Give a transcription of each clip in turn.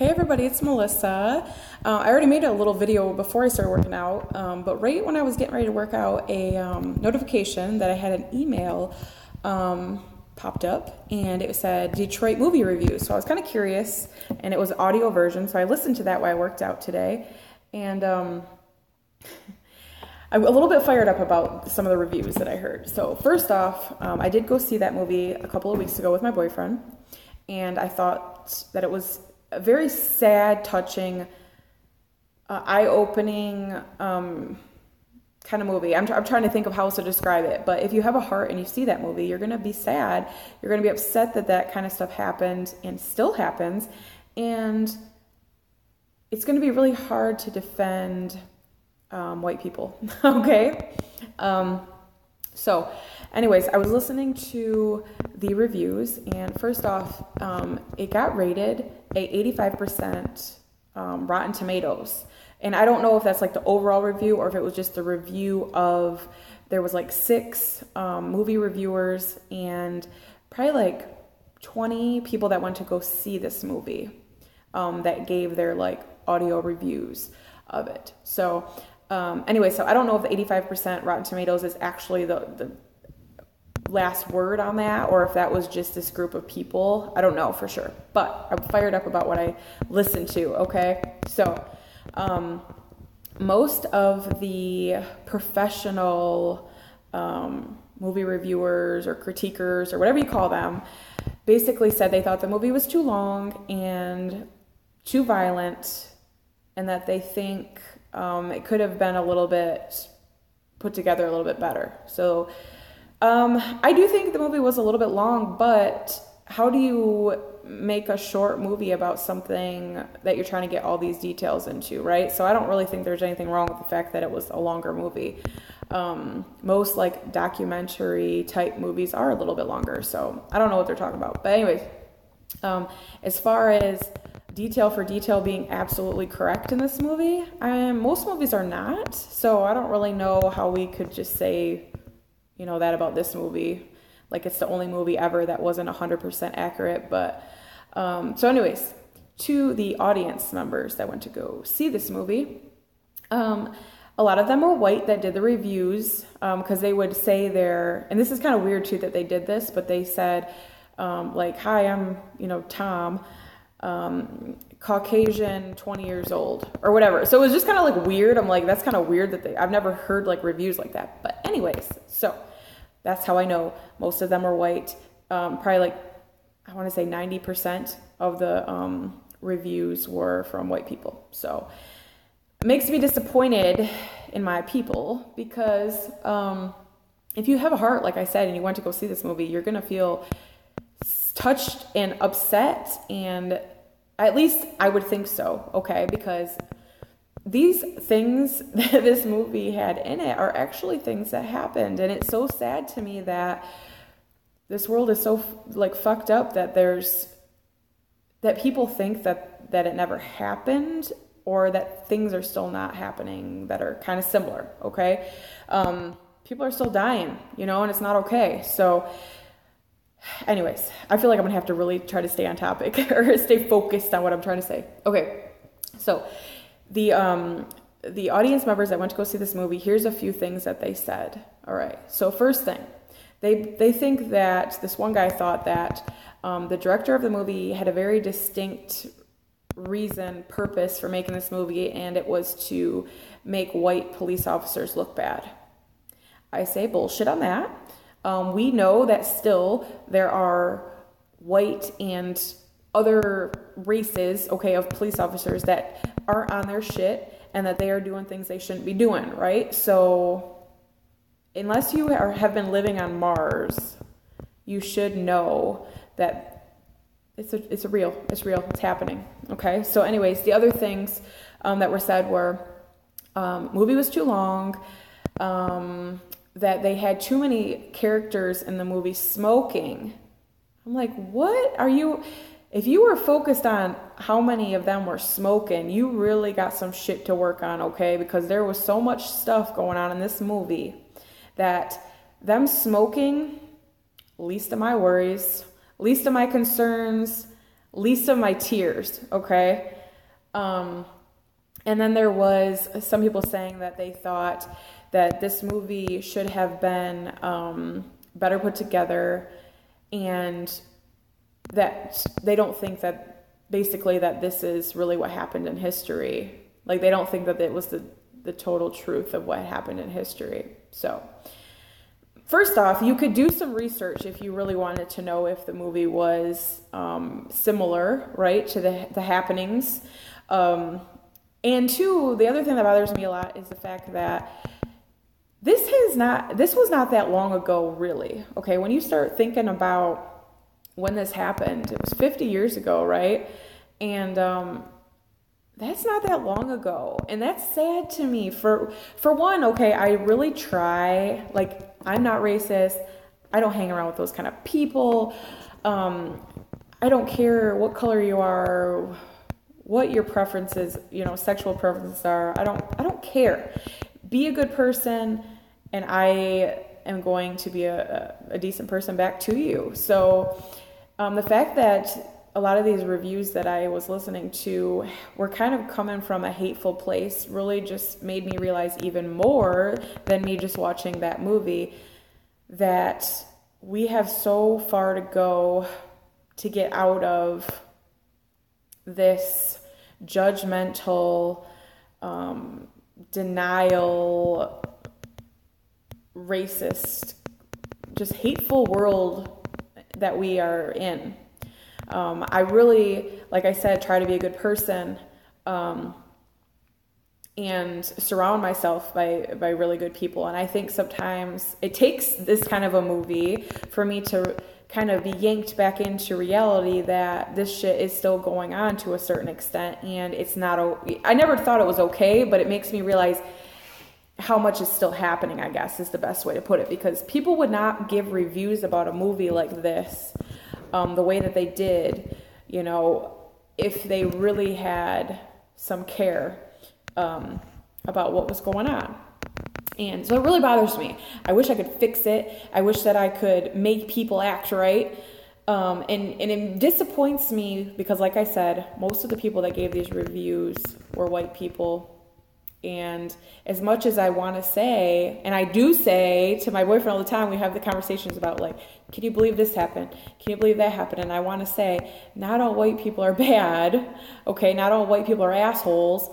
Hey everybody, it's Melissa. I already made a little video before I started working out, but right when I was getting ready to work out, a notification that I had an email popped up, and it said Detroit movie reviews. So I was kind of curious, and it was audio version, so I listened to that while I worked out today, and I'm a little bit fired up about some of the reviews that I heard. So first off, I did go see that movie a couple of weeks ago with my boyfriend, and I thought that it was a very sad, touching, eye-opening kind of movie. I'm trying to think of how else to describe it, but if you have a heart and you see that movie, you're going to be sad. You're going to be upset that that kind of stuff happened and still happens, and it's going to be really hard to defend white people, okay? So anyways, I was listening to the reviews, and first off, it got rated a 85% Rotten Tomatoes. And I don't know if that's like the overall review or if it was just the review of, there was like 6 movie reviewers and probably like 20 people that went to go see this movie that gave their like audio reviews of it. So anyway, so I don't know if the 85% Rotten Tomatoes is actually the last word on that, or if that was just this group of people. I don't know for sure, but I'm fired up about what I listened to, okay? So, most of the professional movie reviewers or critiquers or whatever you call them basically said they thought the movie was too long and too violent, and that they think it could have been a little bit put together a little bit better. So I do think the movie was a little bit long, but how do you make a short movie about something that you're trying to get all these details into, right? So I don't really think there's anything wrong with the fact that it was a longer movie. Most like documentary type movies are a little bit longer, so I don't know what they're talking about. But anyways, as far as detail for detail being absolutely correct in this movie, most movies are not, so I don't really know how we could just say, you know, that about this movie, like it's the only movie ever that wasn't 100% accurate. But so anyways, to the audience members that went to go see this movie, a lot of them were white that did the reviews, because they would say and this is kind of weird too that they did this, but they said like, hi, I'm, Tom, Caucasian, 20 years old, or whatever. So it was just kind of like weird. I'm like, that's kind of weird that I've never heard like reviews like that. But anyways, so that's how I know most of them are white. Probably like, I want to say 90% of the reviews were from white people. So it makes me disappointed in my people, because if you have a heart, like I said, and you went to go see this movie, you're going to feel touched and upset, and at least I would think so, okay? Because these things that this movie had in it are actually things that happened, and it's so sad to me that this world is so like fucked up that that people think that it never happened, or that things are still not happening that are kind of similar, okay? People are still dying, and it's not okay. So anyways, I feel like I'm gonna have to really try to stay on topic or stay focused on what I'm trying to say. Okay, so the audience members that went to go see this movie, here's a few things that they said. All right, so first thing, they think that this one guy thought that the director of the movie had a very distinct purpose for making this movie, and it was to make white police officers look bad. I say bullshit on that. We know that still there are white and other races, okay, of police officers that aren't on their shit and that they are doing things they shouldn't be doing, right? So unless you have been living on Mars, you should know that it's real, it's happening, okay? So anyways, the other things that were said were movie was too long, that they had too many characters in the movie smoking. I'm like, what are you? If you were focused on how many of them were smoking, you really got some shit to work on, okay? Because there was so much stuff going on in this movie that them smoking, least of my worries, least of my concerns. least of my tears, okay? And then there was some people saying that they thought that this movie should have been better put together, and that they don't think that basically that this is really what happened in history. Like, they don't think that it was the total truth of what happened in history. So first off, you could do some research if you really wanted to know if the movie was similar, right, to the happenings. And two, the other thing that bothers me a lot is the fact that this was not that long ago, really. Okay, when you start thinking about when this happened, it was 50 years ago, right? And that's not that long ago, and that's sad to me. For one, okay, I really try. Like, I'm not racist. I don't hang around with those kind of people. I don't care what color you are, what your preferences, sexual preferences are. I don't care. Be a good person, and I am going to be a decent person back to you. So the fact that a lot of these reviews that I was listening to were kind of coming from a hateful place really just made me realize even more than me just watching that movie that we have so far to go to get out of this judgmental, denial, racist, just hateful world that we are in. I really, like I said, try to be a good person, and surround myself by really good people. And I think sometimes it takes this kind of a movie for me to kind of be yanked back into reality that this shit is still going on to a certain extent, and it's not, I never thought it was okay, but it makes me realize how much is still happening, I guess, is the best way to put it, because people would not give reviews about a movie like this the way that they did, if they really had some care about what was going on. And so it really bothers me. I wish I could fix it. I wish that I could make people act right. And it disappoints me because, like I said, most of the people that gave these reviews were white people. And as much as I want to say, and I do say to my boyfriend all the time, we have the conversations about, like, can you believe this happened? Can you believe that happened? And I want to say, not all white people are bad. Okay, not all white people are assholes.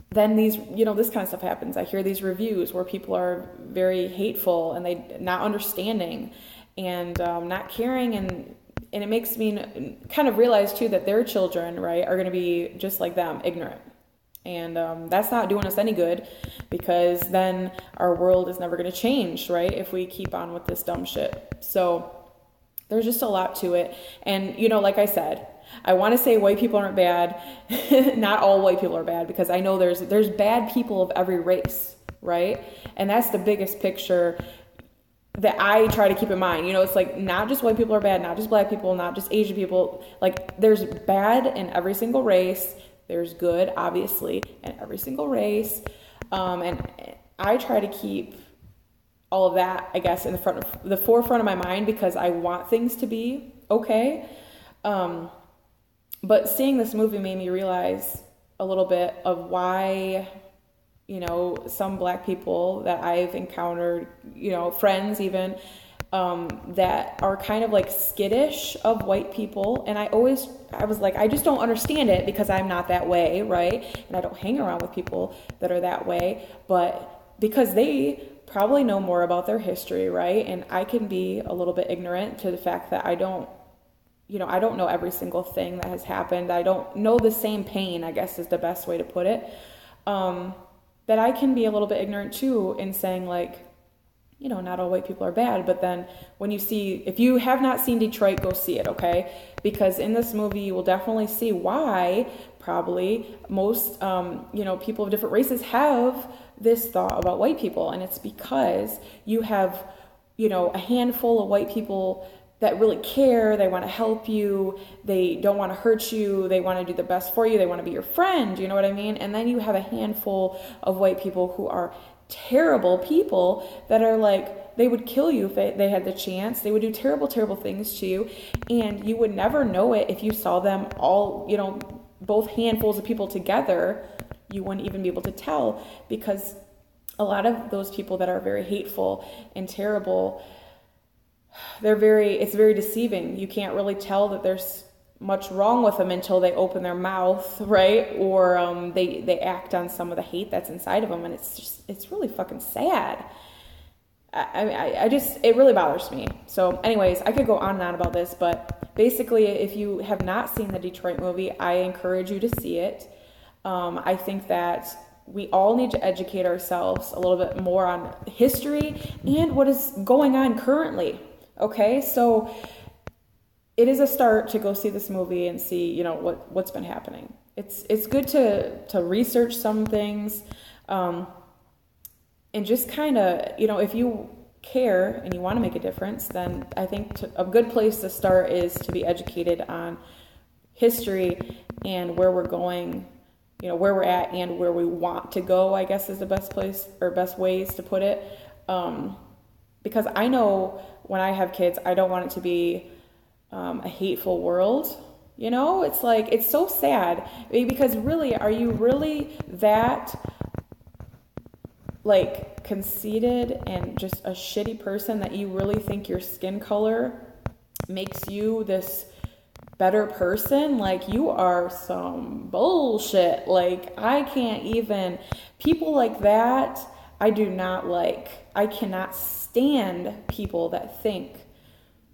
Then these, this kind of stuff happens. I hear these reviews where people are very hateful and they not understanding and not caring, and it makes me kind of realize too that their children, right, are going to be just like them, ignorant. And that's not doing us any good, because then our world is never going to change, right, if we keep on with this dumb shit. So there's just a lot to it. And, like I said, I want to say white people aren't bad. Not all white people are bad, because I know there's bad people of every race, right? And that's the biggest picture that I try to keep in mind. It's like, not just white people are bad, not just black people, not just Asian people. Like, there's bad in every single race. There's good, obviously, in every single race. And I try to keep all of that, I guess, in the forefront of my mind, because I want things to be okay. But seeing this movie made me realize a little bit of why, some black people that I've encountered, friends even, that are kind of like skittish of white people. And I was like, I just don't understand it, because I'm not that way, right? And I don't hang around with people that are that way, but because they probably know more about their history, right? And I can be a little bit ignorant to the fact that I don't know every single thing that has happened. I don't know the same pain, I guess is the best way to put it. That I can be a little bit ignorant too in saying, like, not all white people are bad. But then if you have not seen Detroit, go see it, okay? Because in this movie, you will definitely see why probably most, people of different races have this thought about white people. And it's because you have, a handful of white people that really care. They want to help you. They don't want to hurt you. They want to do the best for you. They want to be your friend. You know what I mean? And then you have a handful of white people who are terrible people that are like they would kill you if they had the chance. They would do terrible, terrible things to you, and you would never know it if you saw them all, both handfuls of people together. You wouldn't even be able to tell, because a lot of those people that are very hateful and terrible, it's very deceiving. You can't really tell that there's much wrong with them until they open their mouth, right? Or they act on some of the hate that's inside of them, and it's really fucking sad. It really bothers me. So anyways, I could go on and on about this, but basically, if you have not seen the Detroit movie, I encourage you to see it. I think that we all need to educate ourselves a little bit more on history and what is going on currently. Okay, so it is a start to go see this movie and see, what's been happening. It's good to research some things, and just kind of, if you care and you want to make a difference, then I think a good place to start is to be educated on history and where we're going, where we're at and where we want to go, I guess is the best place or best ways to put it. Because I know when I have kids, I don't want it to be a hateful world. It's like, it's so sad, because really, are you really that like conceited and just a shitty person that you really think your skin color makes you this better person? Like, you are some bullshit. Like, I can't even, people like that, I do not like. I cannot stand people that think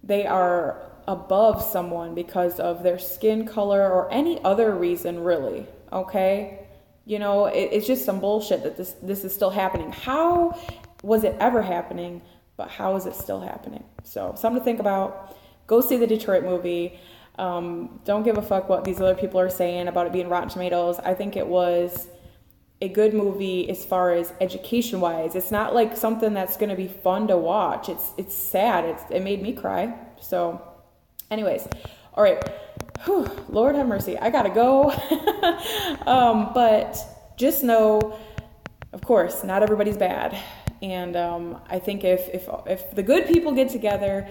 they are above someone because of their skin color or any other reason, really, okay? It's just some bullshit that this is still happening. How was it ever happening, but how is it still happening? So, something to think about. Go see the Detroit movie. Don't give a fuck what these other people are saying about it being Rotten Tomatoes. I think it was a good movie as far as education-wise. It's not like something that's going to be fun to watch. It's sad. It made me cry. So, anyways, all right. Whew, Lord have mercy. I gotta go. But just know, of course, not everybody's bad. And I think if the good people get together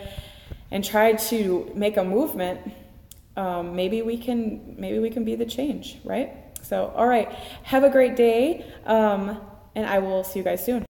and try to make a movement, maybe we can be the change, right? So, all right. Have a great day. And I will see you guys soon.